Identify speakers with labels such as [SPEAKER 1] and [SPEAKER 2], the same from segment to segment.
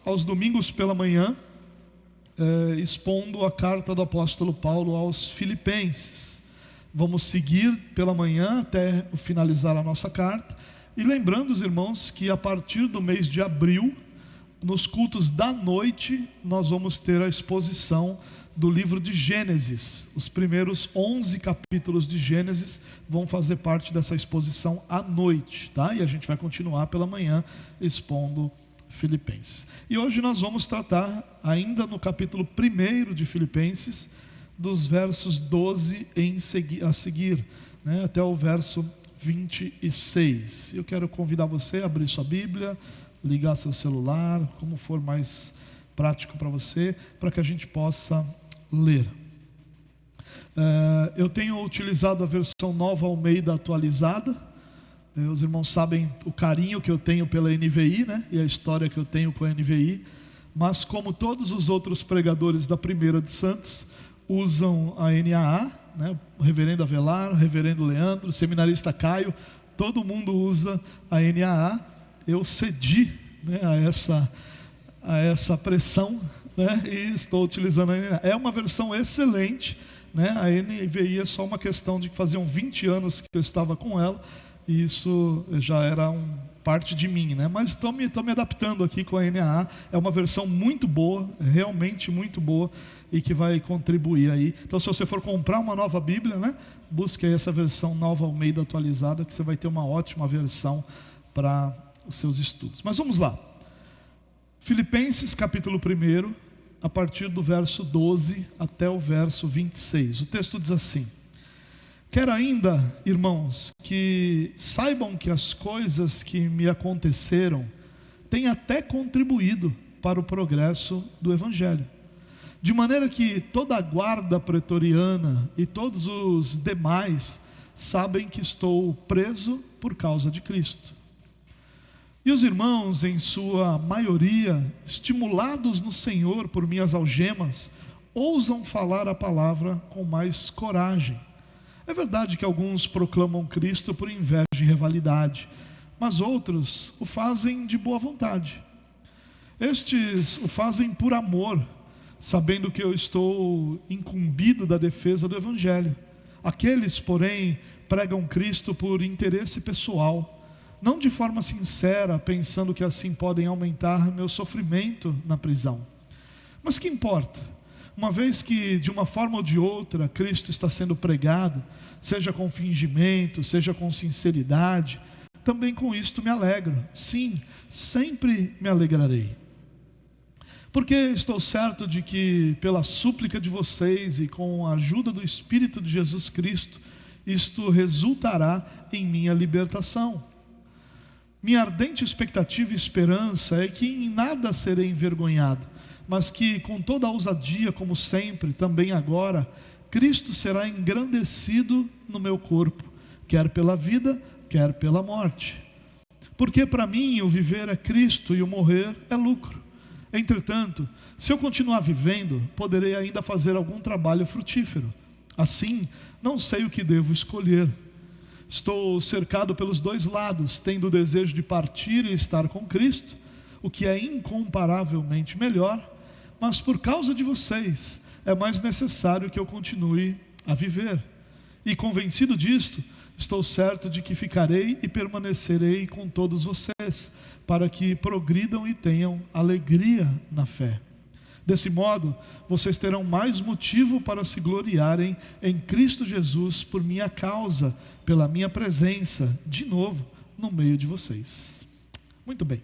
[SPEAKER 1] aos domingos pela manhã, expondo a carta do apóstolo Paulo aos Filipenses. Vamos seguir pela manhã até finalizar a nossa carta. E lembrando os irmãos que a partir do mês de abril, nos cultos da noite, nós vamos ter a exposição do livro de Gênesis. Os primeiros 11 capítulos de Gênesis vão fazer parte dessa exposição à noite, tá? E a gente vai continuar pela manhã expondo Filipenses. E hoje nós vamos tratar, ainda no capítulo 1 de Filipenses, dos versos 12 a seguir, né, até o verso 26. Eu quero convidar você a abrir sua Bíblia, ligar seu celular, como for mais prático para você, para que a gente possa ler. Eu tenho utilizado a versão Nova Almeida atualizada. Os irmãos sabem o carinho que eu tenho pela NVI, né? E a história que eu tenho com a NVI. Mas como todos os outros pregadores da Primeira de Santos usam a NAA, né? O reverendo Avelar, o reverendo Leandro, o seminarista Caio, todo mundo usa a NAA. Eu cedi, né, a essa pressão, né, e estou utilizando a NAA. É uma versão excelente, né? A NVI é só uma questão de que faziam 20 anos que eu estava com ela, e isso já era parte de mim, né? Mas estou me adaptando aqui com a NAA. É uma versão muito boa, realmente muito boa, e que vai contribuir aí. Então, se você for comprar uma nova Bíblia, né, busque aí essa versão Nova Almeida atualizada, que você vai ter uma ótima versão para os seus estudos. Mas vamos lá. Filipenses capítulo 1, a partir do verso 12 até o verso 26. O texto diz assim: quero ainda, irmãos, que saibam que as coisas que me aconteceram têm até contribuído para o progresso do Evangelho, de maneira que toda a guarda pretoriana e todos os demais sabem que estou preso por causa de Cristo. E os irmãos, em sua maioria, estimulados no Senhor por minhas algemas, ousam falar a palavra com mais coragem. É verdade que alguns proclamam Cristo por inveja e rivalidade, mas outros o fazem de boa vontade. Estes o fazem por amor, sabendo que eu estou incumbido da defesa do Evangelho. Aqueles, porém, pregam Cristo por interesse pessoal, não de forma sincera, pensando que assim podem aumentar meu sofrimento na prisão. Mas que importa? Uma vez que de uma forma ou de outra Cristo está sendo pregado, seja com fingimento, seja com sinceridade, também com isto me alegro. Sim, sempre me alegrarei. Porque estou certo de que pela súplica de vocês e com a ajuda do Espírito de Jesus Cristo, isto resultará em minha libertação. Minha ardente expectativa e esperança é que em nada serei envergonhado, mas que com toda a ousadia, como sempre, também agora, Cristo será engrandecido no meu corpo, quer pela vida, quer pela morte. Porque para mim o viver é Cristo e o morrer é lucro. Entretanto, se eu continuar vivendo, poderei ainda fazer algum trabalho frutífero. Assim, não sei o que devo escolher. Estou cercado pelos dois lados, tendo o desejo de partir e estar com Cristo, o que é incomparavelmente melhor, mas por causa de vocês, é mais necessário que eu continue a viver. E convencido disto, estou certo de que ficarei e permanecerei com todos vocês, para que progridam e tenham alegria na fé. Desse modo, vocês terão mais motivo para se gloriarem em Cristo Jesus por minha causa, pela minha presença, de novo, no meio de vocês. Muito bem.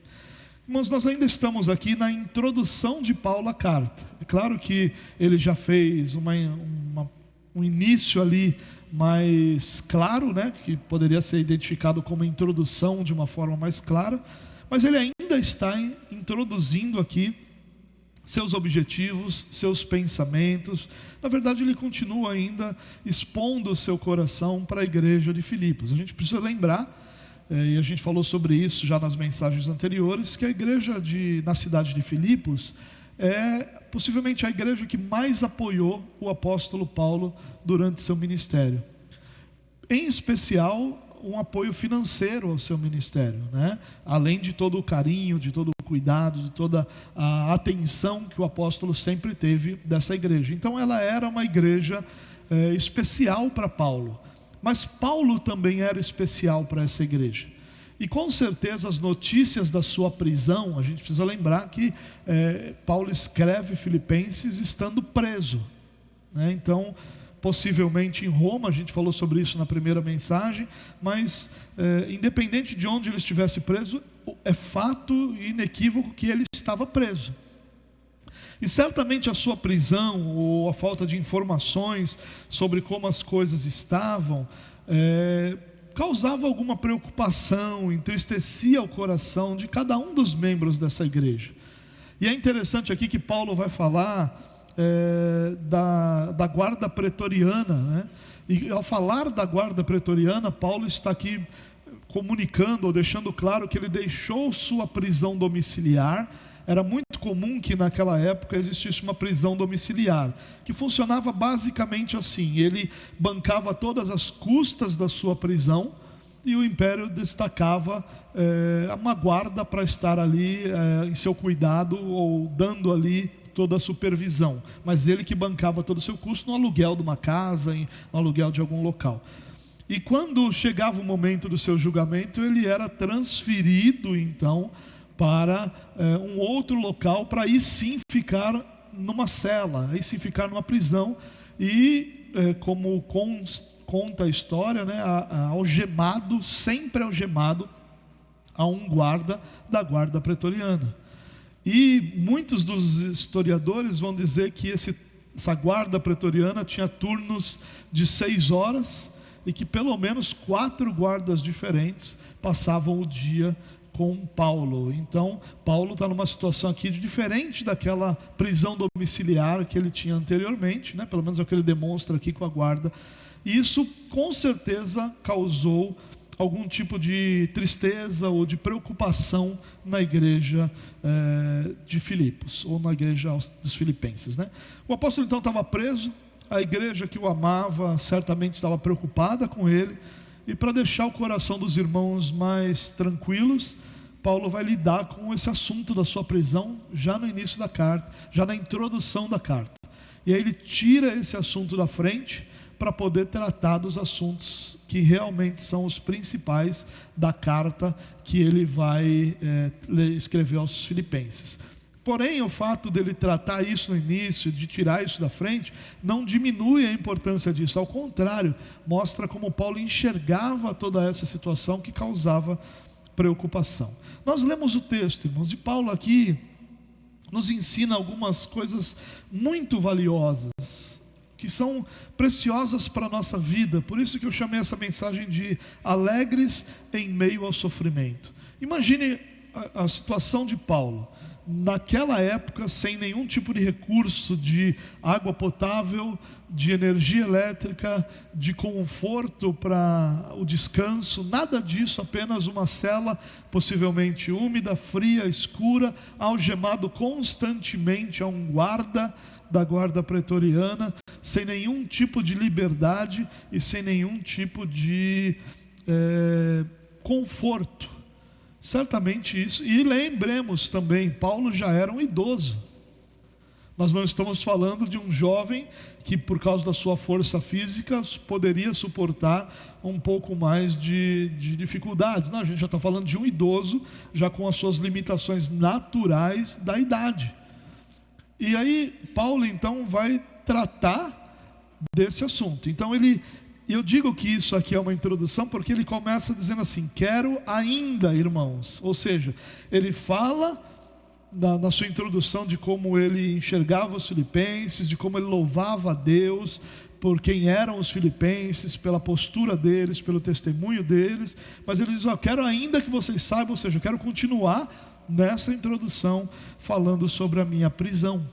[SPEAKER 1] Irmãos, nós ainda estamos aqui na introdução de Paulo à carta. É claro que ele já fez um início ali mais claro, né, que poderia ser identificado como introdução de uma forma mais clara, mas ele ainda está introduzindo aqui seus objetivos, seus pensamentos. Na verdade, ele continua ainda expondo o seu coração para a igreja de Filipos. A gente precisa lembrar, e a gente falou sobre isso já nas mensagens anteriores, que a igreja na cidade de Filipos é possivelmente a igreja que mais apoiou o apóstolo Paulo durante seu ministério. Em especial, um apoio financeiro ao seu ministério, né? Além de todo o carinho, de todo o cuidado, de toda a atenção que o apóstolo sempre teve dessa igreja. Então ela era uma igreja especial para Paulo, mas Paulo também era especial para essa igreja. E com certeza as notícias da sua prisão, a gente precisa lembrar que Paulo escreve Filipenses estando preso, né? Então, possivelmente em Roma, a gente falou sobre isso na primeira mensagem, mas independente de onde ele estivesse preso, é fato inequívoco que ele estava preso. E certamente a sua prisão, ou a falta de informações sobre como as coisas estavam, causava alguma preocupação, entristecia o coração de cada um dos membros dessa igreja. E é interessante aqui que Paulo vai falar da guarda pretoriana, né? E ao falar da guarda pretoriana, Paulo está aqui comunicando ou deixando claro que ele deixou sua prisão domiciliar. Era muito comum que naquela época existisse uma prisão domiciliar, que funcionava basicamente assim: ele bancava todas as custas da sua prisão e o império destacava uma guarda para estar ali em seu cuidado, ou dando ali toda a supervisão, mas ele que bancava todo o seu custo no aluguel de uma casa, no aluguel de algum local. E quando chegava o momento do seu julgamento, ele era transferido então para um outro local, para aí sim ficar numa cela, aí sim ficar numa prisão, e como conta a história, né, algemado, sempre algemado, a um guarda da guarda pretoriana. E muitos dos historiadores vão dizer que essa guarda pretoriana tinha turnos de 6 horas, e que pelo menos 4 guardas diferentes passavam o dia com Paulo. Então Paulo está numa situação aqui diferente daquela prisão domiciliar que ele tinha anteriormente, né? Pelo menos é o que ele demonstra aqui com a guarda. E isso com certeza causou algum tipo de tristeza ou de preocupação na igreja de Filipos, ou na igreja dos filipenses, né? O apóstolo então estava preso, a igreja que o amava certamente estava preocupada com ele, e para deixar o coração dos irmãos mais tranquilos, Paulo vai lidar com esse assunto da sua prisão já no início da carta, já na introdução da carta. E aí ele tira esse assunto da frente para poder tratar dos assuntos que realmente são os principais da carta que ele vai escrever aos filipenses. Porém, o fato dele tratar isso no início, de tirar isso da frente, não diminui a importância disso. Ao contrário, mostra como Paulo enxergava toda essa situação que causava preocupação. Nós lemos o texto, irmãos, e Paulo aqui nos ensina algumas coisas muito valiosas, que são preciosas para a nossa vida. Por isso que eu chamei essa mensagem de alegres em meio ao sofrimento. Imagine a situação de Paulo naquela época, sem nenhum tipo de recurso de água potável, de energia elétrica, de conforto para o descanso, nada disso, apenas uma cela possivelmente úmida, fria, escura, algemado constantemente a um guarda da guarda pretoriana, sem nenhum tipo de liberdade e sem nenhum tipo de conforto. Certamente isso. E lembremos também, Paulo já era um idoso. Nós não estamos falando de um jovem que, por causa da sua força física, poderia suportar um pouco mais de dificuldades. Não, a gente já está falando de um idoso, já com as suas limitações naturais da idade. E aí Paulo então vai tratar desse assunto. Então eu digo que isso aqui é uma introdução porque ele começa dizendo assim: quero ainda, irmãos. Ou seja, ele fala na sua introdução de como ele enxergava os filipenses, de como ele louvava a Deus por quem eram os filipenses, pela postura deles, pelo testemunho deles. Mas ele diz: quero ainda que vocês saibam, ou seja, eu quero continuar nessa introdução falando sobre a minha prisão.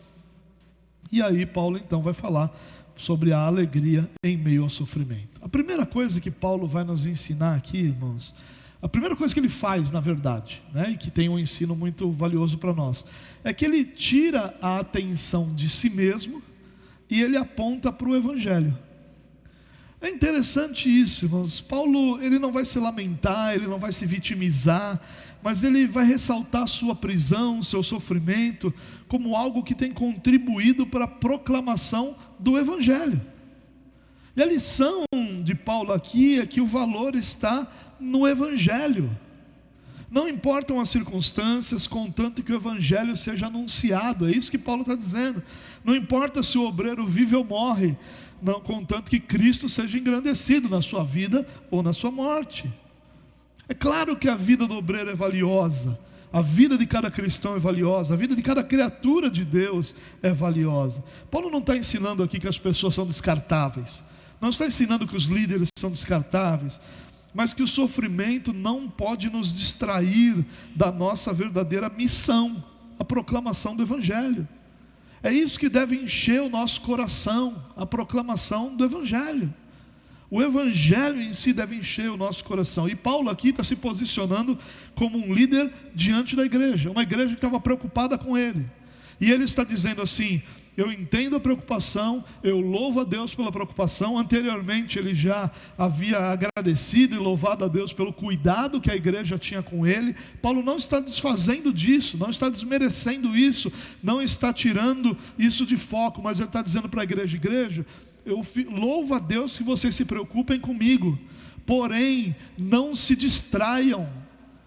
[SPEAKER 1] E aí Paulo então vai falar sobre a alegria em meio ao sofrimento. A primeira coisa que Paulo vai nos ensinar aqui, irmãos, a primeira coisa que ele faz, na verdade, né, e que tem um ensino muito valioso para nós, é que ele tira a atenção de si mesmo e ele aponta para o Evangelho. É interessante isso, irmãos. Paulo, ele não vai se lamentar, ele não vai se vitimizar, mas ele vai ressaltar a sua prisão, seu sofrimento, como algo que tem contribuído para a proclamação do Evangelho. E a lição de Paulo aqui é que o valor está no Evangelho. Não importam as circunstâncias, contanto que o Evangelho seja anunciado. É isso que Paulo está dizendo. Não importa se o obreiro vive ou morre, não, contanto que Cristo seja engrandecido na sua vida ou na sua morte. É claro que a vida do obreiro é valiosa, a vida de cada cristão é valiosa, a vida de cada criatura de Deus é valiosa. Paulo não está ensinando aqui que as pessoas são descartáveis, não está ensinando que os líderes são descartáveis, mas que o sofrimento não pode nos distrair da nossa verdadeira missão, a proclamação do Evangelho. É isso que deve encher o nosso coração, a proclamação do Evangelho. O Evangelho em si deve encher o nosso coração. E Paulo aqui está se posicionando como um líder diante da igreja, uma igreja que estava preocupada com ele. E ele está dizendo assim: eu entendo a preocupação, eu louvo a Deus pela preocupação. Anteriormente ele já havia agradecido e louvado a Deus pelo cuidado que a igreja tinha com ele. Paulo não está desfazendo disso, não está desmerecendo isso, não está tirando isso de foco, mas ele está dizendo para a igreja: igreja, eu louvo a Deus que vocês se preocupem comigo, porém não se distraiam.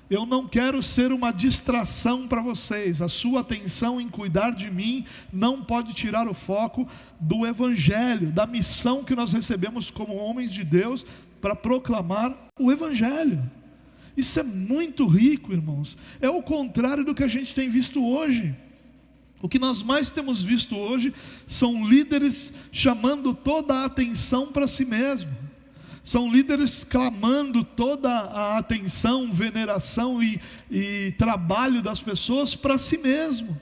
[SPEAKER 1] Eu não quero ser uma distração para vocês. A sua atenção em cuidar de mim não pode tirar o foco do Evangelho, da missão que nós recebemos como homens de Deus para proclamar o Evangelho. Isso é muito rico, irmãos. É o contrário do que a gente tem visto hoje. O que nós mais temos visto hoje são líderes chamando toda a atenção para si mesmo. São líderes clamando toda a atenção, veneração e trabalho das pessoas para si mesmo.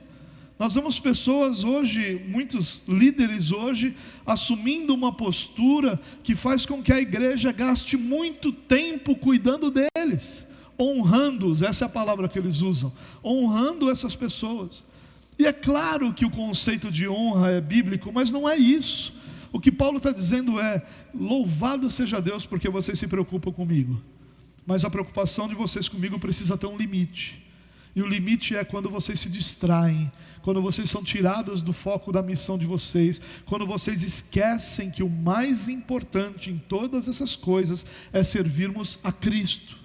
[SPEAKER 1] Nós vemos pessoas hoje, muitos líderes hoje, assumindo uma postura que faz com que a igreja gaste muito tempo cuidando deles, honrando-os, essa é a palavra que eles usam, honrando essas pessoas. E é claro que o conceito de honra é bíblico, mas não é isso. O que Paulo está dizendo é: louvado seja Deus porque vocês se preocupam comigo, mas a preocupação de vocês comigo precisa ter um limite. E o limite é quando vocês se distraem, quando vocês são tirados do foco da missão de vocês, quando vocês esquecem que o mais importante em todas essas coisas é servirmos a Cristo.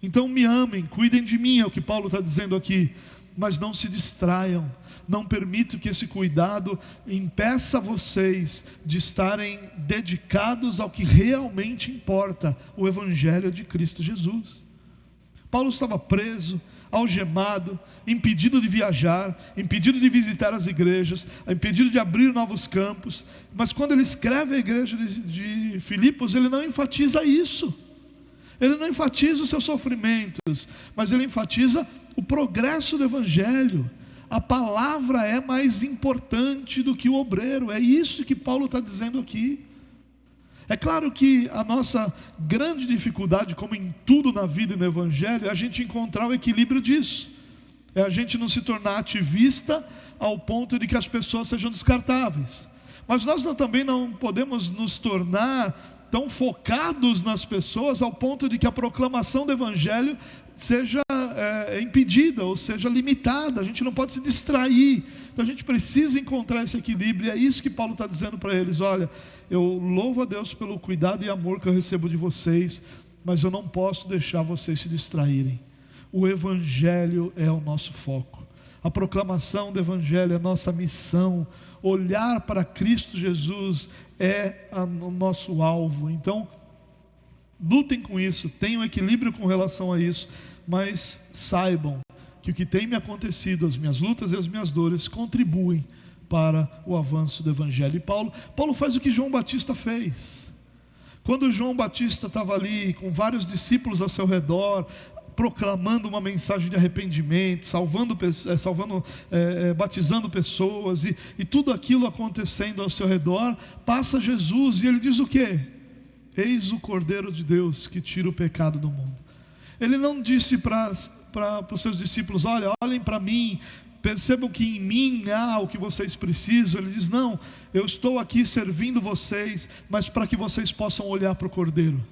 [SPEAKER 1] Então me amem, cuidem de mim, é o que Paulo está dizendo aqui, mas não se distraiam. Não permito que esse cuidado impeça vocês de estarem dedicados ao que realmente importa, o Evangelho de Cristo Jesus. Paulo estava preso, algemado, impedido de viajar, impedido de visitar as igrejas, impedido de abrir novos campos. Mas quando ele escreve a igreja de Filipos, ele não enfatiza isso. Ele não enfatiza os seus sofrimentos, mas ele enfatiza o progresso do Evangelho. A palavra é mais importante do que o obreiro. É isso que Paulo está dizendo aqui. É claro que a nossa grande dificuldade, como em tudo na vida e no Evangelho, é a gente encontrar o equilíbrio disso. É a gente não se tornar ativista ao ponto de que as pessoas sejam descartáveis. Mas nós também não podemos nos tornar tão focados nas pessoas ao ponto de que a proclamação do Evangelho seja impedida ou seja limitada. A gente não pode se distrair. Então a gente precisa encontrar esse equilíbrio. E é isso que Paulo está dizendo para eles: olha, eu louvo a Deus pelo cuidado e amor que eu recebo de vocês, mas eu não posso deixar vocês se distraírem. O Evangelho é o nosso foco. A proclamação do Evangelho é a nossa missão. Olhar para Cristo Jesus é o nosso alvo. Então lutem com isso, tenham equilíbrio com relação a isso, mas saibam que o que tem me acontecido, as minhas lutas e as minhas dores, contribuem para o avanço do Evangelho. E Paulo faz o que João Batista fez. Quando João Batista estava ali com vários discípulos ao seu redor, proclamando uma mensagem de arrependimento, batizando pessoas, e tudo aquilo acontecendo ao seu redor, passa Jesus e ele diz o quê? Eis o Cordeiro de Deus que tira o pecado do mundo. Ele não disse para os seus discípulos: olhem para mim, percebam que em mim há o que vocês precisam. Ele diz: não, eu estou aqui servindo vocês, mas para que vocês possam olhar para o Cordeiro.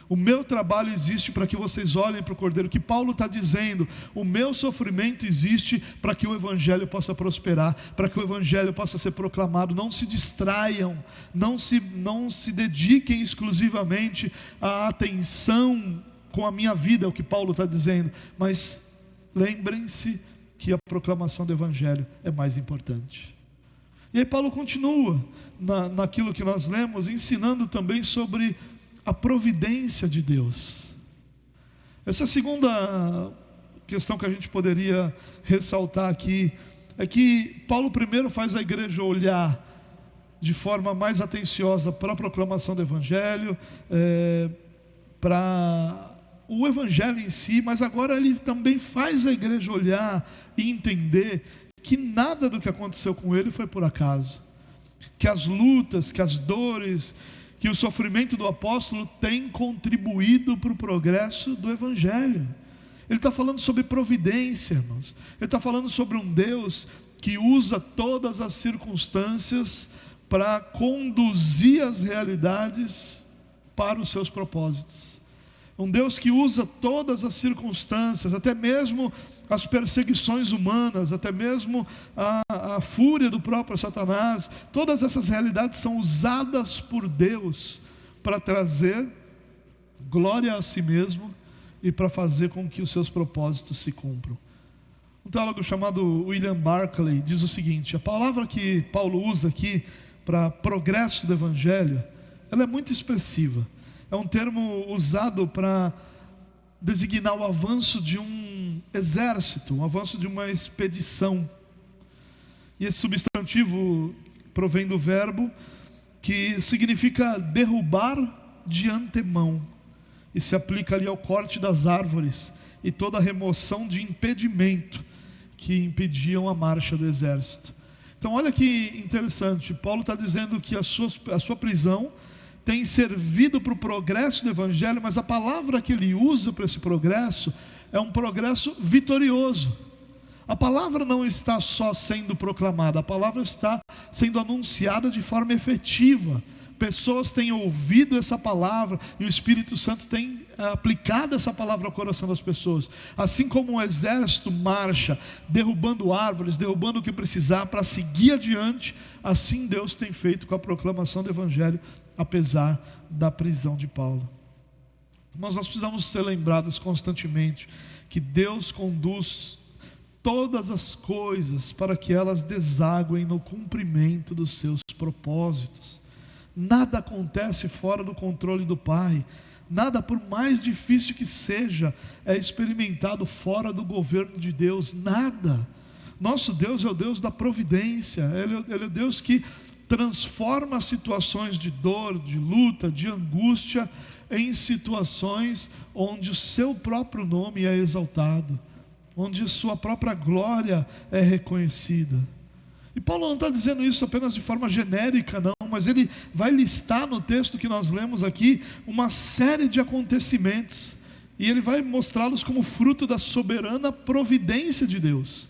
[SPEAKER 1] O meu trabalho existe para que vocês olhem para o Cordeiro. O que Paulo está dizendo, o meu sofrimento existe para que o Evangelho possa prosperar, para que o Evangelho possa ser proclamado. Não se distraiam, não se dediquem exclusivamente à atenção com a minha vida, é o que Paulo está dizendo, mas lembrem-se que a proclamação do Evangelho é mais importante. E aí Paulo continua naquilo que nós lemos, ensinando também sobre a providência de Deus. Essa é a segunda questão que a gente poderia ressaltar aqui, é que Paulo primeiro faz a igreja olhar de forma mais atenciosa para a proclamação do Evangelho, para o Evangelho em si, mas agora ele também faz a igreja olhar e entender que nada do que aconteceu com ele foi por acaso, que as lutas, que as dores, que o sofrimento do apóstolo tem contribuído para o progresso do Evangelho. Ele está falando sobre providência, irmãos. Ele está falando sobre um Deus que usa todas as circunstâncias para conduzir as realidades para os seus propósitos. Um Deus que usa todas as circunstâncias, até mesmo as perseguições humanas, até mesmo a fúria do próprio Satanás. Todas essas realidades são usadas por Deus para trazer glória a si mesmo e para fazer com que os seus propósitos se cumpram. Um teólogo chamado William Barclay diz o seguinte: a palavra que Paulo usa aqui para progresso do Evangelho, ela é muito expressiva. É um termo usado para designar o avanço de um exército, um avanço de uma expedição. E esse substantivo provém do verbo que significa derrubar de antemão, e se aplica ali ao corte das árvores e toda a remoção de impedimento que impediam a marcha do exército. Então olha que interessante, Paulo está dizendo que a sua prisão tem servido para o progresso do Evangelho, mas a palavra que ele usa para esse progresso é um progresso vitorioso. A palavra não está só sendo proclamada, a palavra está sendo anunciada de forma efetiva. Pessoas têm ouvido essa palavra e o Espírito Santo tem aplicado essa palavra ao coração das pessoas. Assim como um exército marcha, derrubando árvores, derrubando o que precisar para seguir adiante, assim Deus tem feito com a proclamação do Evangelho, apesar da prisão de Paulo. Mas nós precisamos ser lembrados constantemente que Deus conduz todas as coisas para que elas desaguem no cumprimento dos seus propósitos. Nada acontece fora do controle do Pai. Nada, por mais difícil que seja, é experimentado fora do governo de Deus. Nada. Nosso Deus é o Deus da providência. Ele é o Deus que transforma situações de dor, de luta, de angústia em situações onde o seu próprio nome é exaltado, onde sua própria glória é reconhecida. E Paulo não está dizendo isso apenas de forma genérica, não, mas ele vai listar no texto que nós lemos aqui uma série de acontecimentos, e ele vai mostrá-los como fruto da soberana providência de Deus.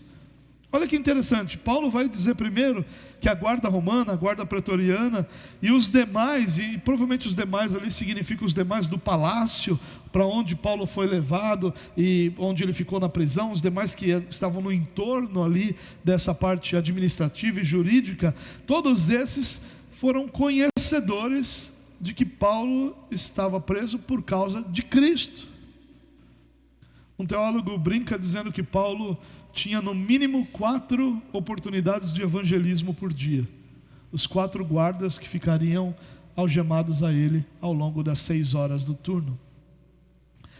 [SPEAKER 1] Olha que interessante, Paulo vai dizer primeiro que a guarda romana, a guarda pretoriana e os demais, e provavelmente os demais ali significam os demais do palácio, para onde Paulo foi levado e onde ele ficou na prisão, os demais que estavam no entorno ali dessa parte administrativa e jurídica, todos esses foram conhecedores de que Paulo estava preso por causa de Cristo. Um teólogo brinca dizendo que Paulo tinha no mínimo 4 oportunidades de evangelismo por dia. Os 4 guardas que ficariam algemados a ele ao longo das 6 horas do turno.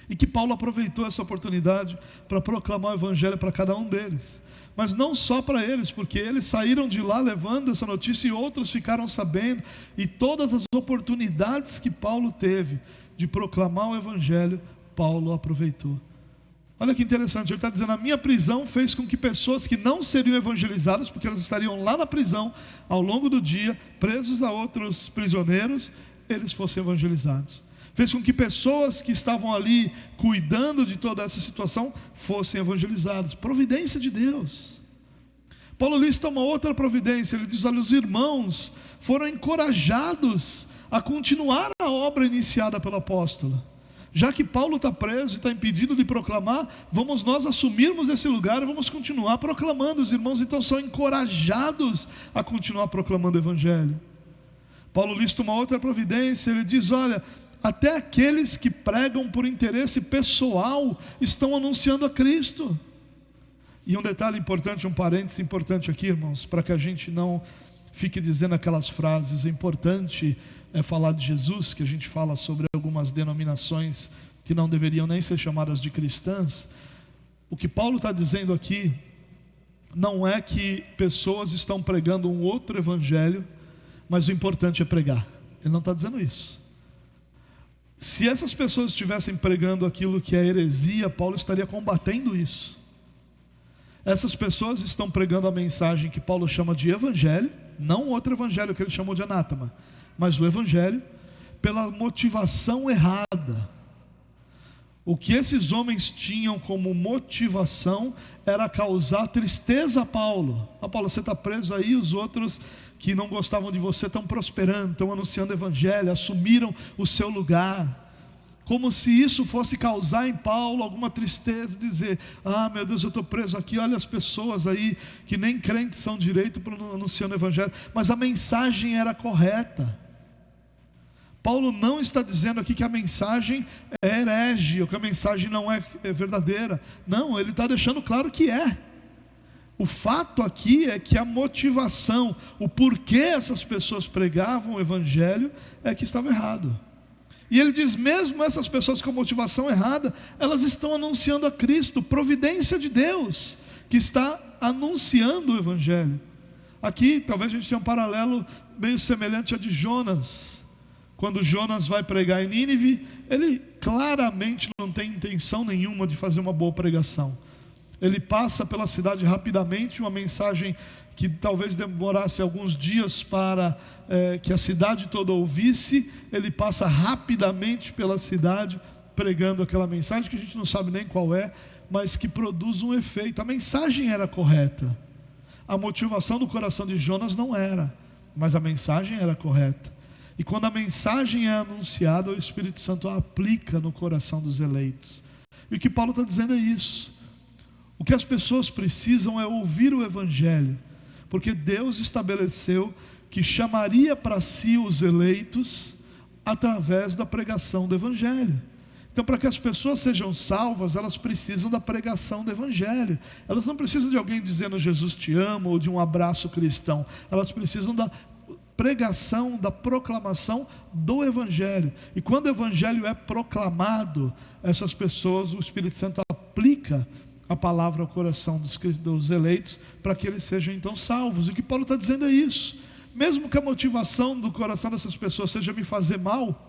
[SPEAKER 1] E que Paulo aproveitou essa oportunidade para proclamar o evangelho para cada um deles. Mas não só para eles, porque eles saíram de lá levando essa notícia e outros ficaram sabendo. E todas as oportunidades que Paulo teve de proclamar o evangelho, Paulo aproveitou. Olha que interessante, ele está dizendo: a minha prisão fez com que pessoas que não seriam evangelizadas, porque elas estariam lá na prisão ao longo do dia, presos a outros prisioneiros, eles fossem evangelizados. Fez com que pessoas que estavam ali cuidando de toda essa situação fossem evangelizadas. Providência de Deus. Paulo lista uma outra providência, ele diz: olha, os irmãos foram encorajados a continuar a obra iniciada pelo apóstolo. Já que Paulo está preso e está impedido de proclamar, vamos nós assumirmos esse lugar e vamos continuar proclamando. Os irmãos então são encorajados a continuar proclamando o Evangelho. Paulo lista uma outra providência, ele diz: olha, até aqueles que pregam por interesse pessoal estão anunciando a Cristo. E um detalhe importante, um parêntese importante aqui, irmãos, para que a gente não fique dizendo aquelas frases. Importante é falar de Jesus, que a gente fala sobre algumas denominações que não deveriam nem ser chamadas de cristãs. O que Paulo está dizendo aqui não é que pessoas estão pregando um outro evangelho, mas o importante é pregar. Ele não está dizendo isso. Se essas pessoas estivessem pregando aquilo que é heresia, Paulo estaria combatendo isso. Essas pessoas estão pregando a mensagem que Paulo chama de evangelho, não outro evangelho que ele chamou de anátema, mas o evangelho, pela motivação errada. O que esses homens tinham como motivação era causar tristeza a Paulo. Paulo, você está preso aí, os outros que não gostavam de você estão prosperando, estão anunciando o evangelho, assumiram o seu lugar. Como se isso fosse causar em Paulo alguma tristeza, dizer: meu Deus, eu estou preso aqui, olha as pessoas aí que nem crentes são direito para anunciando o evangelho. Mas a mensagem era correta. Paulo não está dizendo aqui que a mensagem é herege, ou que a mensagem não é verdadeira. Não, ele está deixando claro que é. O fato aqui é que a motivação, o porquê essas pessoas pregavam o evangelho, é que estava errado. E ele diz: mesmo essas pessoas com motivação errada, elas estão anunciando a Cristo, providência de Deus, que está anunciando o evangelho. Aqui talvez a gente tenha um paralelo meio semelhante a de Jonas. Quando Jonas vai pregar em Nínive, ele claramente não tem intenção nenhuma de fazer uma boa pregação. Ele passa pela cidade rapidamente, uma mensagem que talvez demorasse alguns dias para que a cidade toda ouvisse. Ele passa rapidamente pela cidade pregando aquela mensagem que a gente não sabe nem qual é, mas que produz um efeito. A mensagem era correta, a motivação do coração de Jonas não era, mas a mensagem era correta. E quando a mensagem é anunciada, o Espírito Santo a aplica no coração dos eleitos. E o que Paulo está dizendo é isso. O que as pessoas precisam é ouvir o evangelho, porque Deus estabeleceu que chamaria para si os eleitos através da pregação do evangelho. Então, para que as pessoas sejam salvas, elas precisam da pregação do evangelho. Elas não precisam de alguém dizendo Jesus te ama, ou de um abraço cristão. Elas precisam da pregação, da proclamação do evangelho. E quando o evangelho é proclamado, essas pessoas, o Espírito Santo aplica a palavra ao coração dos eleitos, para que eles sejam então salvos. E o que Paulo está dizendo é isso. Mesmo que a motivação do coração dessas pessoas seja me fazer mal,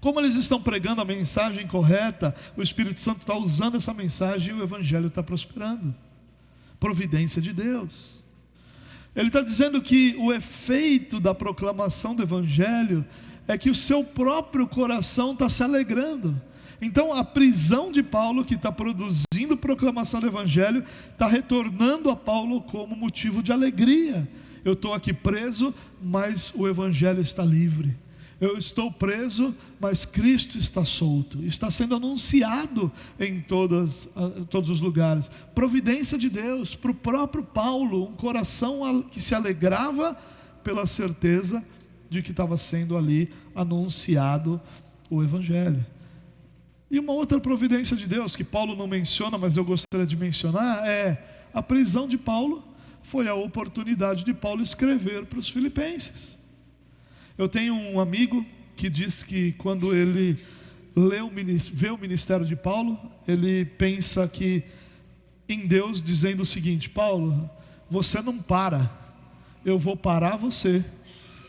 [SPEAKER 1] como eles estão pregando a mensagem correta, o Espírito Santo está usando essa mensagem e o evangelho está prosperando. Providência de Deus. Ele está dizendo que o efeito da proclamação do evangelho é que o seu próprio coração está se alegrando. Então a prisão de Paulo, que está produzindo proclamação do evangelho, está retornando a Paulo como motivo de alegria. Eu estou aqui preso, mas o evangelho está livre. Eu estou preso, mas Cristo está solto. Está sendo anunciado em todos os lugares. Providência de Deus para o próprio Paulo, um coração que se alegrava pela certeza de que estava sendo ali anunciado o evangelho. E uma outra providência de Deus que Paulo não menciona, mas eu gostaria de mencionar, é a prisão de Paulo. Foi a oportunidade de Paulo escrever para os filipenses. Eu tenho um amigo que diz que quando ele vê o ministério de Paulo, ele pensa que em Deus, dizendo o seguinte: Paulo, você não para, eu vou parar você,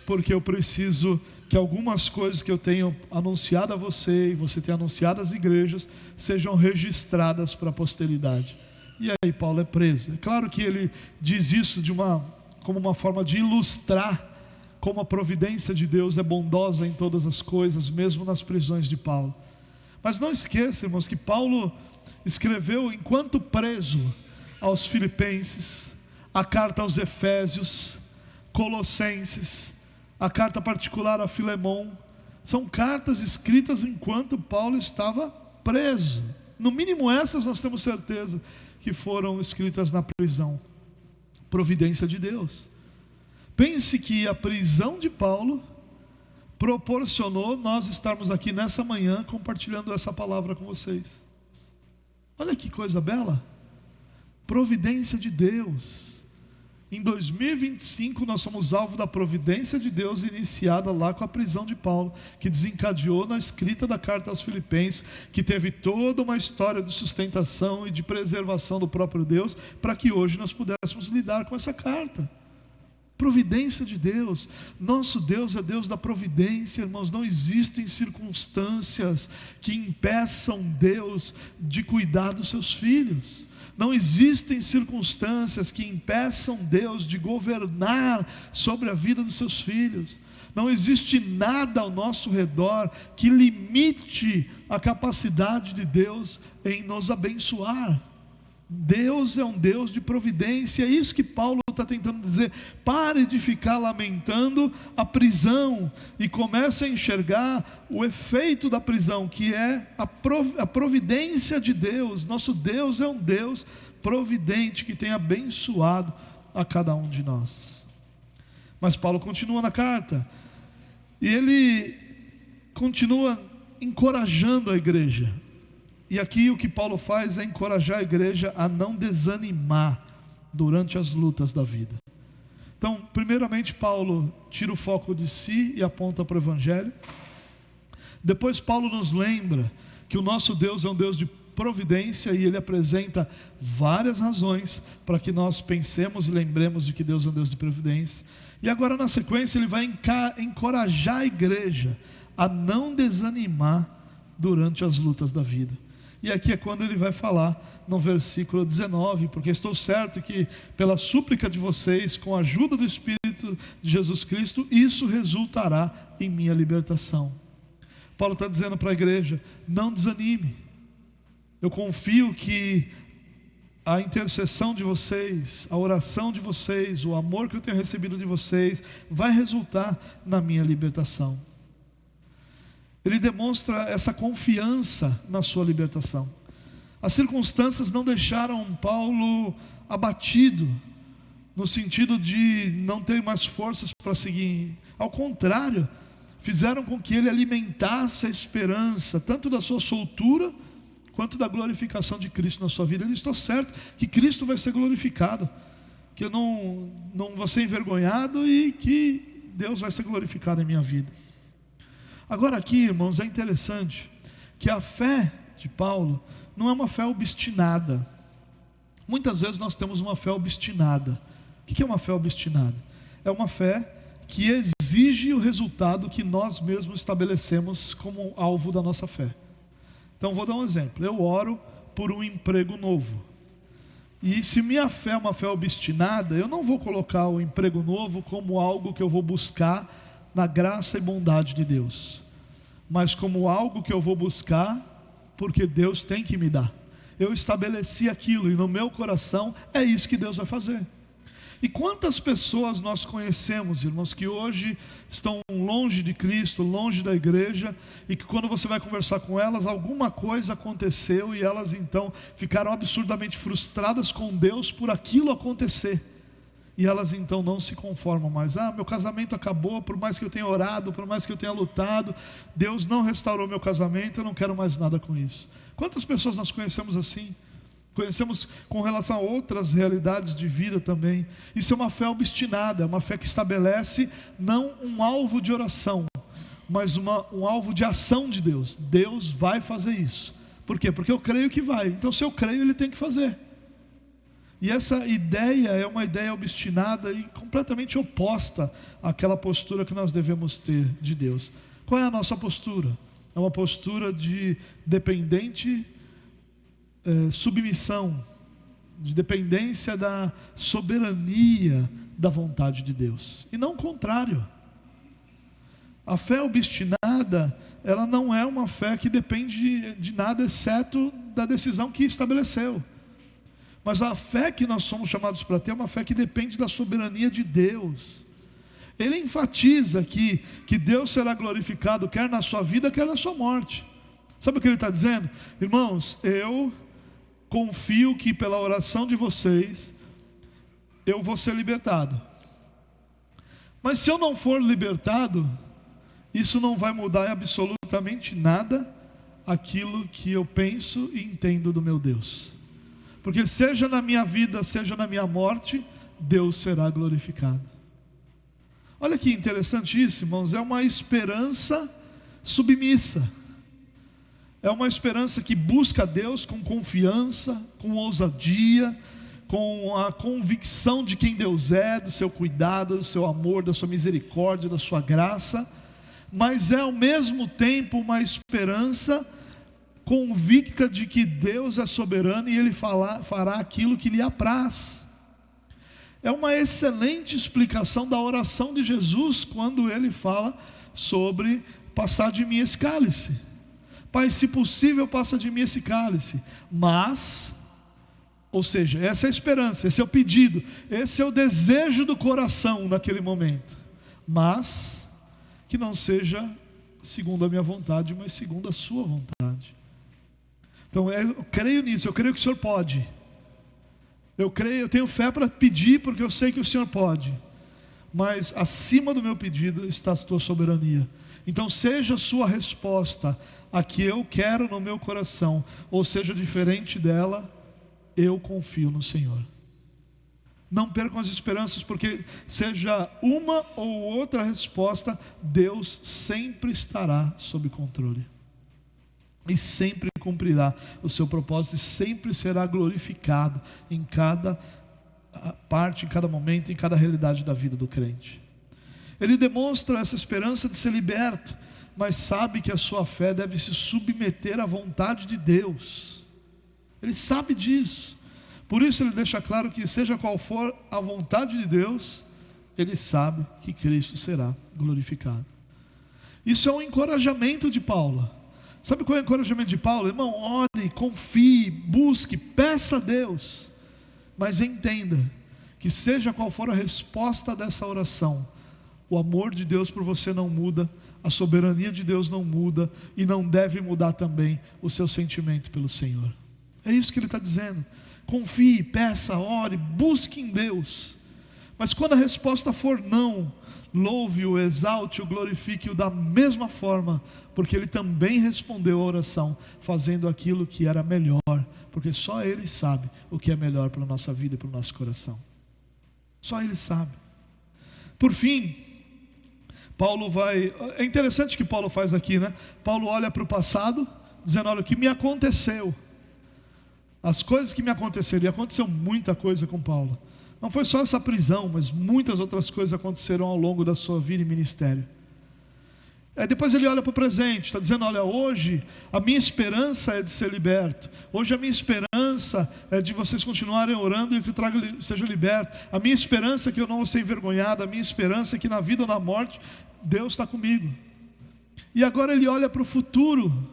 [SPEAKER 1] porque eu preciso que algumas coisas que eu tenho anunciado a você, e você tem anunciado às igrejas, sejam registradas para a posteridade. E aí Paulo é preso. É claro que ele diz isso como uma forma de ilustrar como a providência de Deus é bondosa em todas as coisas, mesmo nas prisões de Paulo. Mas não esqueça, irmãos, que Paulo escreveu, enquanto preso, aos Filipenses, a carta aos Efésios, Colossenses, a carta particular a Filemon. São cartas escritas enquanto Paulo estava preso. No mínimo essas nós temos certeza que foram escritas na prisão. Providência de Deus. Pense que a prisão de Paulo proporcionou nós estarmos aqui nessa manhã compartilhando essa palavra com vocês. Olha que coisa bela. Providência de Deus. Em 2025 nós somos alvo da providência de Deus iniciada lá com a prisão de Paulo, que desencadeou na escrita da carta aos Filipenses, que teve toda uma história de sustentação e de preservação do próprio Deus, para que hoje nós pudéssemos lidar com essa carta. Providência de Deus. Nosso Deus é Deus da providência, irmãos. Não existem circunstâncias que impeçam Deus de cuidar dos seus filhos. Não existem circunstâncias que impeçam Deus de governar sobre a vida dos seus filhos. Não existe nada ao nosso redor que limite a capacidade de Deus em nos abençoar. Deus é um Deus de providência. É isso que Paulo está tentando dizer. Pare de ficar lamentando a prisão e comece a enxergar o efeito da prisão, que é a providência de Deus. Nosso Deus é um Deus providente que tem abençoado a cada um de nós. Mas Paulo continua na carta e ele continua encorajando a igreja. E aqui o que Paulo faz é encorajar a igreja a não desanimar durante as lutas da vida. Então, primeiramente Paulo tira o foco de si e aponta para o Evangelho. Depois Paulo nos lembra que o nosso Deus é um Deus de providência, e ele apresenta várias razões para que nós pensemos e lembremos de que Deus é um Deus de providência. E agora na sequência ele vai encorajar a igreja a não desanimar durante as lutas da vida. E aqui é quando ele vai falar no versículo 19, porque estou certo que pela súplica de vocês, com a ajuda do Espírito de Jesus Cristo, isso resultará em minha libertação. Paulo está dizendo para a igreja: não desanime. Eu confio que a intercessão de vocês, a oração de vocês, o amor que eu tenho recebido de vocês, vai resultar na minha libertação. Ele demonstra essa confiança na sua libertação. As circunstâncias não deixaram Paulo abatido, no sentido de não ter mais forças para seguir. Ao contrário, fizeram com que ele alimentasse a esperança, tanto da sua soltura, quanto da glorificação de Cristo na sua vida. Ele está certo que Cristo vai ser glorificado, que eu não vou ser envergonhado e que Deus vai ser glorificado em minha vida. Agora aqui, irmãos, é interessante que a fé de Paulo não é uma fé obstinada. Muitas vezes nós temos uma fé obstinada. O que é uma fé obstinada? É uma fé que exige o resultado que nós mesmos estabelecemos como alvo da nossa fé. Então vou dar um exemplo. Eu oro por um emprego novo. E se minha fé é uma fé obstinada, eu não vou colocar o emprego novo como algo que eu vou buscar na graça e bondade de Deus, mas como algo que eu vou buscar porque Deus tem que me dar. Eu estabeleci aquilo e no meu coração é isso que Deus vai fazer. E quantas pessoas nós conhecemos, irmãos, que hoje estão longe de Cristo, longe da igreja, e que quando você vai conversar com elas, alguma coisa aconteceu e elas então ficaram absurdamente frustradas com Deus por aquilo acontecer. E elas então não se conformam mais. Meu casamento acabou, por mais que eu tenha orado, por mais que eu tenha lutado, Deus não restaurou meu casamento, eu não quero mais nada com isso. Quantas pessoas nós conhecemos assim? Conhecemos com relação a outras realidades de vida também. Isso é uma fé obstinada, é uma fé que estabelece não um alvo de oração, mas um alvo de ação de Deus. Deus vai fazer isso. Por quê? Porque eu creio que vai. Então se eu creio, Ele tem que fazer. E essa ideia é uma ideia obstinada e completamente oposta àquela postura que nós devemos ter de Deus. Qual é a nossa postura? É uma postura de dependente submissão, de dependência da soberania da vontade de Deus, e não o contrário. A fé obstinada, ela não é uma fé que depende de nada exceto da decisão que estabeleceu. Mas a fé que nós somos chamados para ter é uma fé que depende da soberania de Deus. ele enfatiza aqui que Deus será glorificado quer na sua vida, quer na sua morte. Sabe o que ele está dizendo? Irmãos, eu confio que pela oração de vocês, eu vou ser libertado. Mas se eu não for libertado, isso não vai mudar absolutamente nada aquilo que eu penso e entendo do meu Deus. Porque seja na minha vida, seja na minha morte, Deus será glorificado. Olha que interessante isso, irmãos, é uma esperança submissa. É uma esperança que busca Deus com confiança, com ousadia, com a convicção de quem Deus é, do seu cuidado, do seu amor, da sua misericórdia, da sua graça, mas é ao mesmo tempo uma esperança convicta de que Deus é soberano e Ele fará aquilo que lhe apraz. É uma excelente explicação da oração de Jesus quando Ele fala sobre passar de mim esse cálice. Pai, se possível, passa de mim esse cálice, mas, ou seja, essa é a esperança, esse é o pedido, esse é o desejo do coração naquele momento, mas que não seja segundo a minha vontade, mas segundo a sua vontade. Então eu creio nisso, eu creio que o Senhor pode. Eu creio, eu tenho fé para pedir, porque eu sei que o Senhor pode. Mas acima do meu pedido está a tua soberania. Então seja a sua resposta a que eu quero no meu coração, ou seja diferente dela, eu confio no Senhor. Não percam as esperanças, porque seja uma ou outra resposta, Deus sempre estará sob controle. E sempre cumprirá o seu propósito, e sempre será glorificado em cada parte, em cada momento, em cada realidade da vida do crente. Ele demonstra essa esperança de ser liberto, mas sabe que a sua fé deve se submeter à vontade de Deus. Ele sabe disso. Por isso ele deixa claro que seja qual for a vontade de Deus, ele sabe que Cristo será glorificado. Isso é um encorajamento de Paulo. Sabe qual é o encorajamento de Paulo? Irmão, ore, confie, busque, peça a Deus, mas entenda que seja qual for a resposta dessa oração, o amor de Deus por você não muda, a soberania de Deus não muda, e não deve mudar também o seu sentimento pelo Senhor. É isso que ele está dizendo. Confie, peça, ore, busque em Deus, mas quando a resposta for não, louve-o, exalte-o, glorifique-o da mesma forma, porque ele também respondeu a oração, fazendo aquilo que era melhor, porque só ele sabe o que é melhor para a nossa vida e para o nosso coração. Só ele sabe. Por fim, Paulo vai... É interessante o que Paulo faz aqui, né? Paulo olha para o passado, dizendo, olha, o que me aconteceu, as coisas que me aconteceram, e aconteceu muita coisa com Paulo. Não foi só essa prisão, mas muitas outras coisas aconteceram ao longo da sua vida e ministério. Aí depois ele olha para o presente, está dizendo, olha, hoje a minha esperança é de ser liberto. Hoje a minha esperança é de vocês continuarem orando e que o trago seja liberto. A minha esperança é que eu não vou ser envergonhado. A minha esperança é que na vida ou na morte, Deus está comigo. E agora ele olha para o futuro,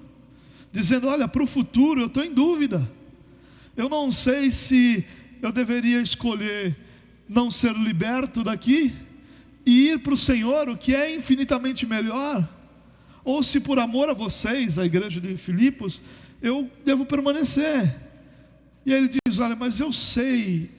[SPEAKER 1] dizendo, olha, para o futuro eu estou em dúvida. Eu não sei se eu deveria escolher não ser liberto daqui e ir para o Senhor, o que é infinitamente melhor, ou se por amor a vocês, a igreja de Filipos, eu devo permanecer. E aí ele diz, olha, mas eu sei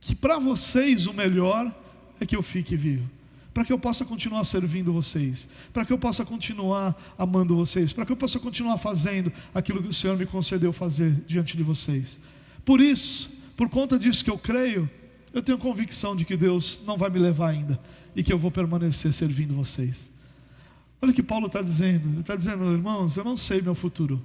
[SPEAKER 1] que para vocês o melhor é que eu fique vivo, para que eu possa continuar servindo vocês, para que eu possa continuar amando vocês, para que eu possa continuar fazendo aquilo que o Senhor me concedeu fazer diante de vocês. Por isso, por conta disso que eu creio, eu tenho convicção de que Deus não vai me levar ainda, e que eu vou permanecer servindo vocês. Olha o que Paulo está dizendo. Ele está dizendo, irmãos, eu não sei meu futuro,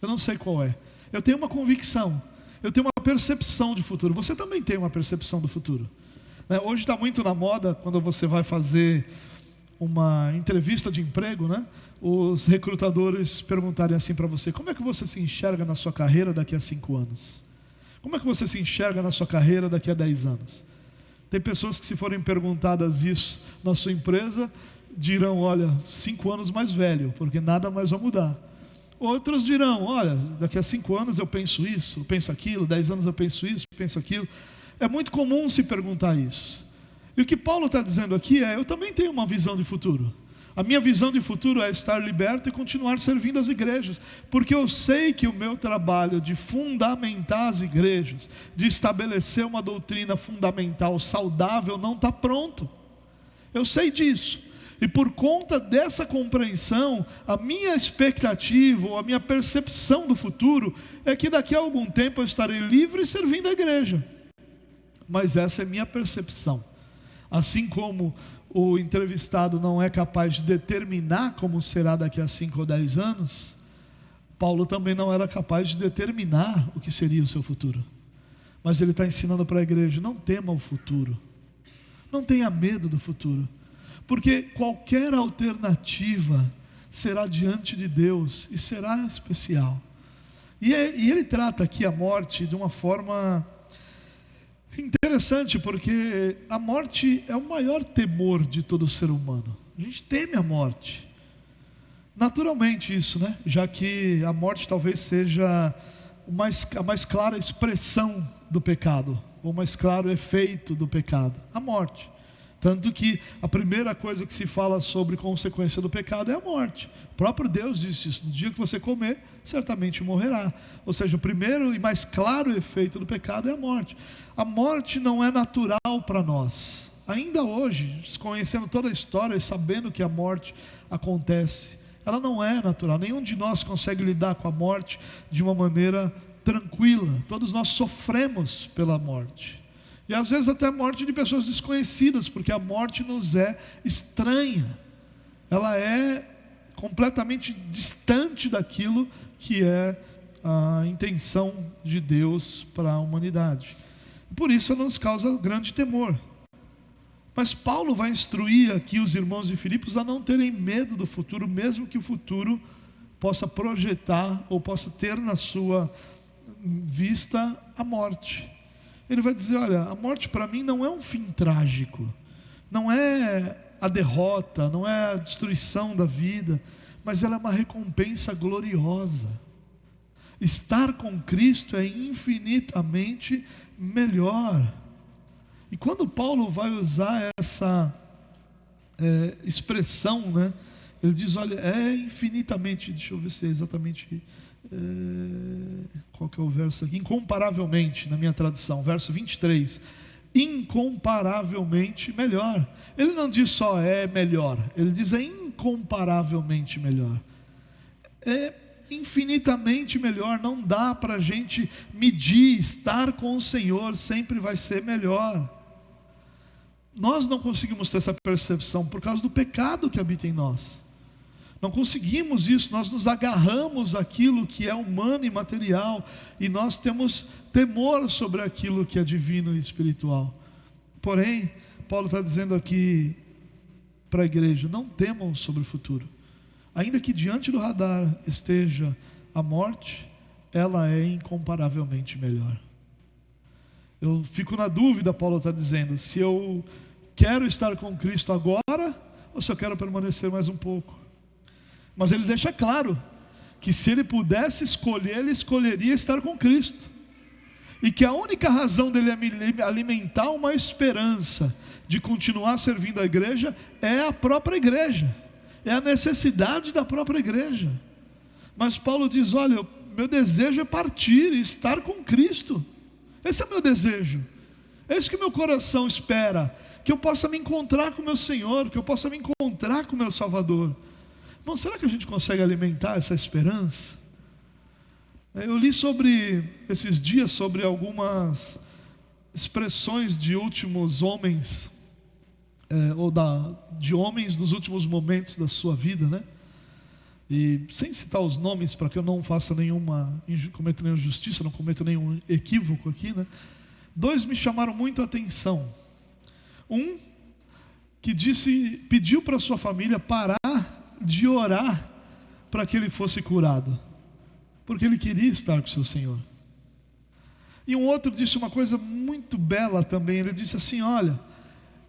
[SPEAKER 1] eu não sei qual é. Eu tenho uma convicção, eu tenho uma percepção de futuro. Você também tem uma percepção do futuro, né? Hoje está muito na moda, quando você vai fazer uma entrevista de emprego, né? Os recrutadores perguntarem assim para você, como é que você se enxerga na sua carreira daqui a 5 anos? Como é que você se enxerga na sua carreira daqui a 10 anos? Tem pessoas que, se forem perguntadas isso na sua empresa, dirão, olha, 5 anos mais velho, porque nada mais vai mudar. Outros dirão, olha, daqui a 5 anos eu penso isso, eu penso aquilo, 10 anos eu penso isso, penso aquilo. É muito comum se perguntar isso. E o que Paulo está dizendo aqui é: eu também tenho uma visão de futuro. A minha visão de futuro é estar liberto e continuar servindo as igrejas, porque eu sei que o meu trabalho de fundamentar as igrejas, de estabelecer uma doutrina fundamental saudável, não está pronto. Eu sei disso. E por conta dessa compreensão, a minha expectativa, ou a minha percepção do futuro, é que daqui a algum tempo eu estarei livre servindo a igreja. Mas essa é minha percepção. Assim como o entrevistado não é capaz de determinar como será daqui a 5 ou 10 anos, Paulo também não era capaz de determinar o que seria o seu futuro. Mas ele está ensinando para a igreja: não tema o futuro, não tenha medo do futuro, porque qualquer alternativa será diante de Deus e será especial. E ele trata aqui a morte de uma forma interessante, porque a morte é o maior temor de todo ser humano. A gente teme a morte, naturalmente isso, né? Já que a morte talvez seja a mais clara expressão do pecado, ou o mais claro efeito do pecado, a morte. Tanto que a primeira coisa que se fala sobre consequência do pecado é a morte. O próprio Deus disse isso: no dia que você comer, certamente morrerá. Ou seja, o primeiro e mais claro efeito do pecado é a morte. A morte não é natural para nós. Ainda hoje, conhecendo toda a história e sabendo que a morte acontece, ela não é natural. Nenhum de nós consegue lidar com a morte de uma maneira tranquila. Todos nós sofremos pela morte. E às vezes até a morte de pessoas desconhecidas, porque a morte nos é estranha. Ela é completamente distante daquilo que é a intenção de Deus para a humanidade. Por isso ela nos causa grande temor. Mas Paulo vai instruir aqui os irmãos de Filipos a não terem medo do futuro, mesmo que o futuro possa projetar ou possa ter na sua vista a morte. Ele vai dizer: olha, a morte para mim não é um fim trágico, não é a derrota, não é a destruição da vida, mas ela é uma recompensa gloriosa. Estar com Cristo é infinitamente melhor. E quando Paulo vai usar essa expressão, né, ele diz: olha, é infinitamente, deixa eu ver se é exatamente... qual que é o verso aqui? Incomparavelmente, na minha tradução, verso 23. Incomparavelmente melhor. Ele não diz só é melhor, ele diz é incomparavelmente melhor. É infinitamente melhor. Não dá para a gente medir. Estar com o Senhor sempre vai ser melhor. Nós não conseguimos ter essa percepção por causa do pecado que habita em nós. Não conseguimos isso, nós nos agarramos àquilo que é humano e material, e nós temos temor sobre aquilo que é divino e espiritual. Porém, Paulo está dizendo aqui para a igreja: não temam sobre o futuro. Ainda que diante do radar esteja a morte, ela é incomparavelmente melhor. Eu fico na dúvida, Paulo está dizendo, se eu quero estar com Cristo agora, ou se eu quero permanecer mais um pouco. Mas ele deixa claro que se ele pudesse escolher, ele escolheria estar com Cristo. E que a única razão dele alimentar uma esperança de continuar servindo a igreja é a própria igreja, é a necessidade da própria igreja. Mas Paulo diz: olha, meu desejo é partir e estar com Cristo. Esse é o meu desejo. É isso que meu coração espera, que eu possa me encontrar com o meu Senhor, que eu possa me encontrar com o meu Salvador. Bom, será que a gente consegue alimentar essa esperança? Eu li esses dias sobre algumas expressões de últimos homens, de homens nos últimos momentos da sua vida, né? E sem citar os nomes, para que eu não faça cometa nenhuma injustiça, não cometa nenhum equívoco aqui, né? 2 me chamaram muito a atenção. Um que pediu para sua família parar de orar para que ele fosse curado, porque ele queria estar com seu Senhor. E um outro disse uma coisa muito bela também. Ele disse assim: olha,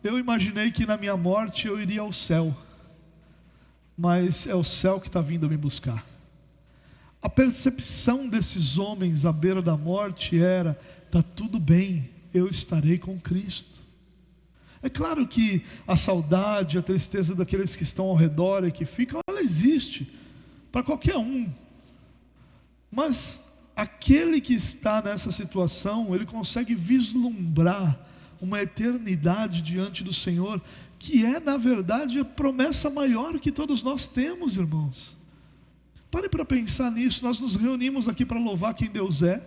[SPEAKER 1] eu imaginei que na minha morte eu iria ao céu, mas é o céu que está vindo me buscar. A percepção desses homens à beira da morte era: está tudo bem, eu estarei com Cristo. É claro que a saudade, a tristeza daqueles que estão ao redor e que ficam, ela existe para qualquer um. Mas aquele que está nessa situação, ele consegue vislumbrar uma eternidade diante do Senhor, que é, na verdade, a promessa maior que todos nós temos, irmãos. Pare para pensar nisso. Nós nos reunimos aqui para louvar quem Deus é,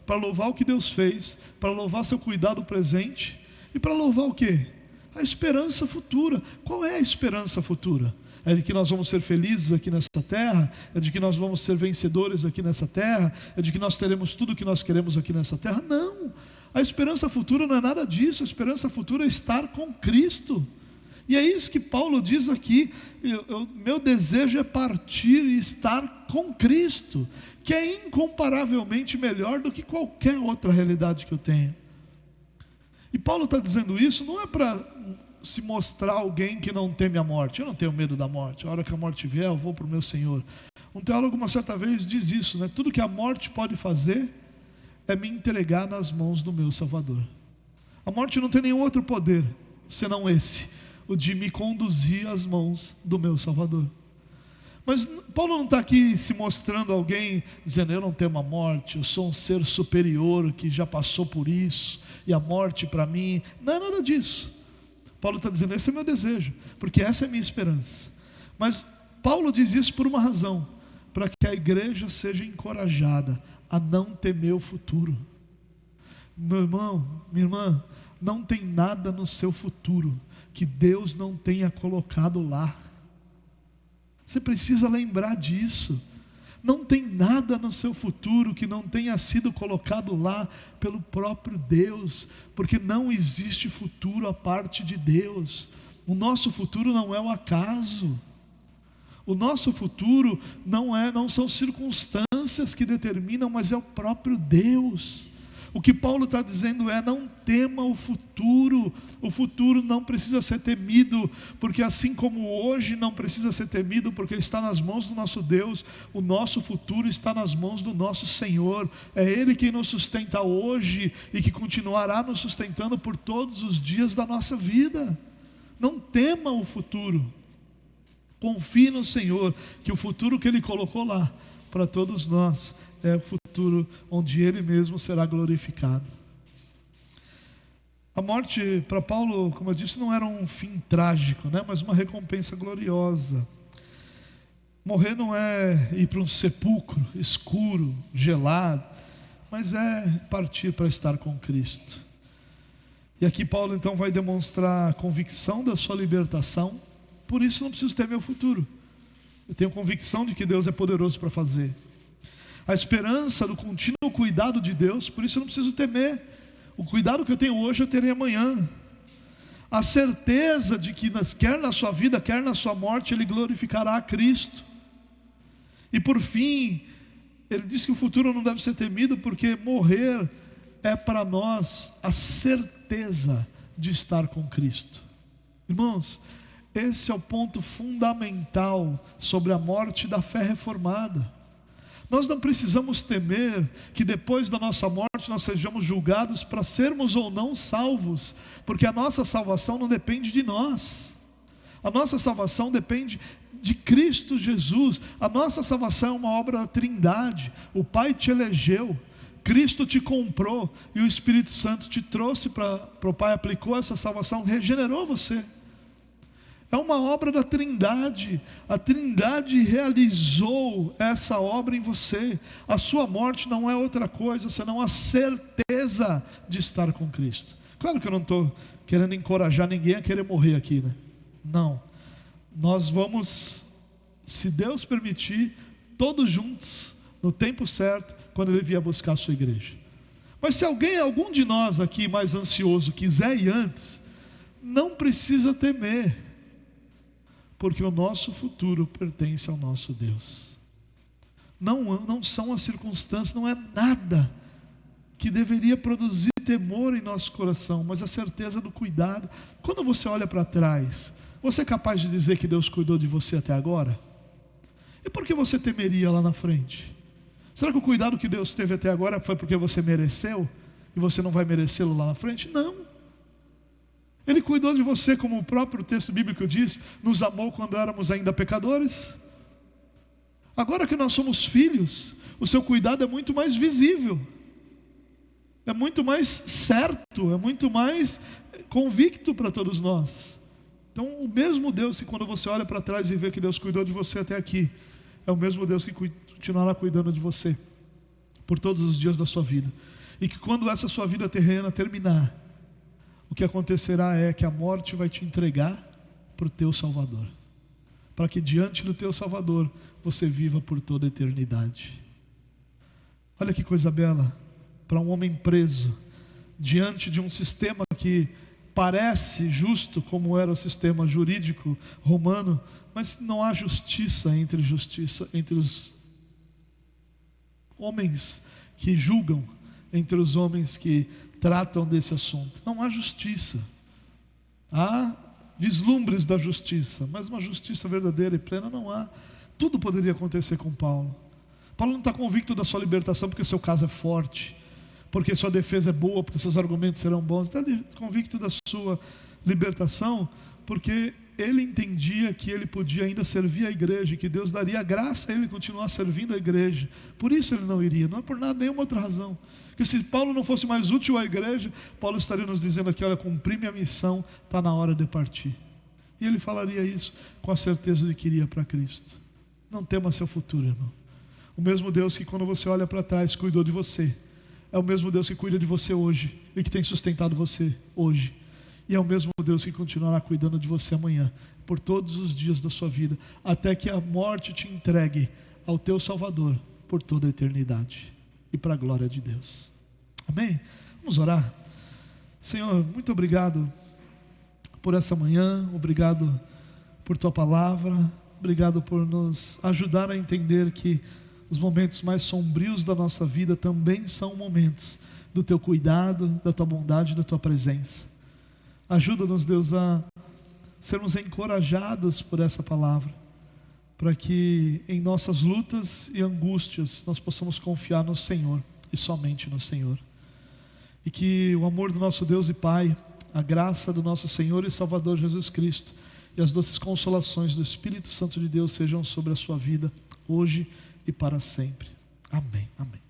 [SPEAKER 1] para louvar o que Deus fez, para louvar seu cuidado presente e para louvar o quê? A esperança futura. Qual é a esperança futura? É de que nós vamos ser felizes aqui nessa terra? É de que nós vamos ser vencedores aqui nessa terra? É de que nós teremos tudo o que nós queremos aqui nessa terra? Não! A esperança futura não é nada disso. A esperança futura é estar com Cristo. E é isso que Paulo diz aqui: meu desejo é partir e estar com Cristo, que é incomparavelmente melhor do que qualquer outra realidade que eu tenha. E Paulo está dizendo isso não é para se mostrar alguém que não teme a morte. Eu não tenho medo da morte. A hora que a morte vier, eu vou para o meu Senhor. Um teólogo uma certa vez diz isso, né? Tudo que a morte pode fazer é me entregar nas mãos do meu Salvador. A morte não tem nenhum outro poder senão esse, o de me conduzir às mãos do meu Salvador. Mas Paulo não está aqui se mostrando alguém dizendo: eu não temo a morte, eu sou um ser superior que já passou por isso, e a morte para mim, não é nada disso. Paulo está dizendo: esse é meu desejo, porque essa é a minha esperança. Mas Paulo diz isso por uma razão: para que a igreja seja encorajada a não temer o futuro. Meu irmão, minha irmã, não tem nada no seu futuro que Deus não tenha colocado lá. Você precisa lembrar disso. Não tem nada no seu futuro que não tenha sido colocado lá pelo próprio Deus, porque não existe futuro à parte de Deus. O nosso futuro não é o acaso. O nosso futuro não são circunstâncias que determinam, mas é o próprio Deus. O que Paulo está dizendo é: não tema o futuro. O futuro não precisa ser temido, porque assim como hoje não precisa ser temido, porque está nas mãos do nosso Deus, o nosso futuro está nas mãos do nosso Senhor. É Ele quem nos sustenta hoje e que continuará nos sustentando por todos os dias da nossa vida. Não tema o futuro. Confie no Senhor, que o futuro que Ele colocou lá para todos nós é o futuro onde Ele mesmo será glorificado. A morte para Paulo, como eu disse, não era um fim trágico, né? Mas uma recompensa gloriosa. Morrer não é ir para um sepulcro escuro, gelado, mas é partir para estar com Cristo. E aqui Paulo então vai demonstrar a convicção da sua libertação. Por isso não preciso ter meu futuro. Eu tenho convicção de que Deus é poderoso para fazer. A esperança do contínuo cuidado de Deus, por isso eu não preciso temer. O cuidado que eu tenho hoje eu terei amanhã. A certeza de que quer na sua vida, quer na sua morte, Ele glorificará a Cristo. E por fim, ele diz que o futuro não deve ser temido, porque morrer é para nós a certeza de estar com Cristo. Irmãos, esse é o ponto fundamental sobre a morte da fé reformada. Nós não precisamos temer que depois da nossa morte nós sejamos julgados para sermos ou não salvos, porque a nossa salvação não depende de nós. A nossa salvação depende de Cristo Jesus. A nossa salvação é uma obra da Trindade. O Pai te elegeu, Cristo te comprou e o Espírito Santo te trouxe para o Pai, aplicou essa salvação, regenerou você. É uma obra da Trindade. A Trindade realizou essa obra em você. A sua morte não é outra coisa senão a certeza de estar com Cristo. Claro que eu não estou querendo encorajar ninguém a querer morrer aqui, né? Não. Nós vamos, se Deus permitir, todos juntos, no tempo certo, quando Ele vier buscar a sua igreja. Mas se algum de nós aqui mais ansioso quiser ir antes, não precisa temer, porque o nosso futuro pertence ao nosso Deus. Não são as circunstâncias, não é nada que deveria produzir temor em nosso coração, mas a certeza do cuidado. Quando você olha para trás, você é capaz de dizer que Deus cuidou de você até agora? E por que você temeria lá na frente? Será que o cuidado que Deus teve até agora foi porque você mereceu e você não vai merecê-lo lá na frente? Não. Ele cuidou de você, como o próprio texto bíblico diz, nos amou quando éramos ainda pecadores. Agora que nós somos filhos, o seu cuidado é muito mais visível, é muito mais certo, é muito mais convicto para todos nós. Então, o mesmo Deus que quando você olha para trás e vê que Deus cuidou de você até aqui, é o mesmo Deus que continuará cuidando de você por todos os dias da sua vida. E que quando essa sua vida terrena terminar, o que acontecerá é que a morte vai te entregar para o teu Salvador, para que diante do teu Salvador você viva por toda a eternidade. Olha que coisa bela, para um homem preso diante de um sistema que parece justo, como era o sistema jurídico romano, mas não há justiça entre os homens que julgam, entre os homens que tratam desse assunto. Não há justiça. Há vislumbres da justiça, mas uma justiça verdadeira e plena não há. Tudo poderia acontecer com Paulo. Paulo não está convicto da sua libertação porque seu caso é forte, porque sua defesa é boa, porque seus argumentos serão bons. Está convicto da sua libertação porque ele entendia que ele podia ainda servir a igreja, que Deus daria graça a ele continuar servindo a igreja. Por isso ele não iria, não é por nada, nenhuma outra razão. Porque se Paulo não fosse mais útil à igreja, Paulo estaria nos dizendo aqui: olha, cumpri minha missão, está na hora de partir. E ele falaria isso com a certeza de que iria para Cristo. Não tema seu futuro, irmão. O mesmo Deus que quando você olha para trás cuidou de você, é o mesmo Deus que cuida de você hoje e que tem sustentado você hoje. E é o mesmo Deus que continuará cuidando de você amanhã, por todos os dias da sua vida, até que a morte te entregue ao teu Salvador por toda a eternidade e para a glória de Deus. Amém? Vamos orar. Senhor, muito obrigado por essa manhã, obrigado por tua palavra, obrigado por nos ajudar a entender que os momentos mais sombrios da nossa vida também são momentos do teu cuidado, da tua bondade, da tua presença. Ajuda-nos, Deus, a sermos encorajados por essa palavra, para que em nossas lutas e angústias nós possamos confiar no Senhor e somente no Senhor. E que o amor do nosso Deus e Pai, a graça do nosso Senhor e Salvador Jesus Cristo e as doces consolações do Espírito Santo de Deus sejam sobre a sua vida hoje e para sempre. Amém. Amém.